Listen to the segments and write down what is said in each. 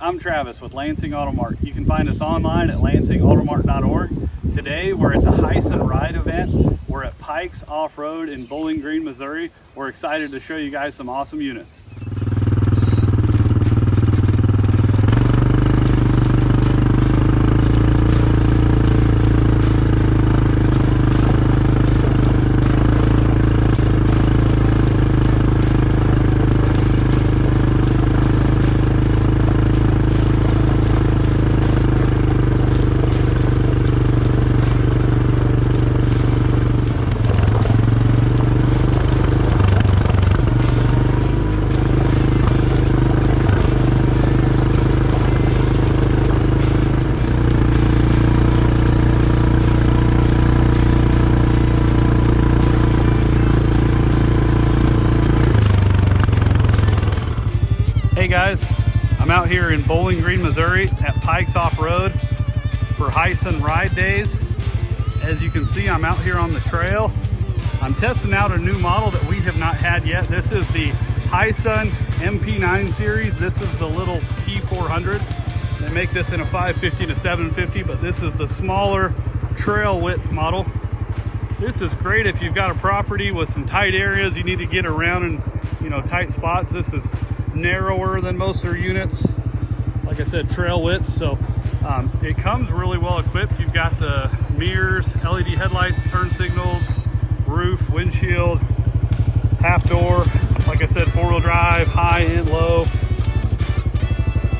I'm Travis with Lansing Auto Mart. You can find us online at lansingautomart.org. Today we're at the Hisun Ride event. We're at Pikes Off-Road in Bowling Green, Missouri. We're excited to show you guys some awesome units. Hey guys, I'm out here in Bowling Green, Missouri at Pikes Off-Road for Hisun Ride Days. As you can see, I'm out here on the trail. I'm testing out a new model that we have not had yet. This is the Hisun MP9 series. This is the little T400. They make this in a 550 to 750, but this is the smaller trail width model. This is great if you've got a property with some tight areas you need to get around in, tight spots. This is narrower than most of their units, like I said, trail width. So it comes really well equipped. You've got the mirrors, LED headlights, turn signals, roof, windshield, half door, like I said, 4-wheel drive, high and low.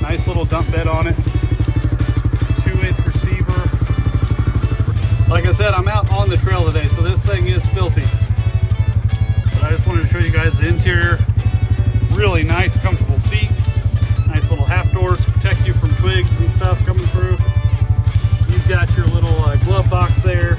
Nice little dump bed on it, 2-inch receiver. Like I said, I'm out on the trail today, so this thing is filthy, but I just wanted to show you guys the interior. Really nice, comfortable seats. Nice little half doors to protect you from twigs and stuff coming through. You've got your little glove box there.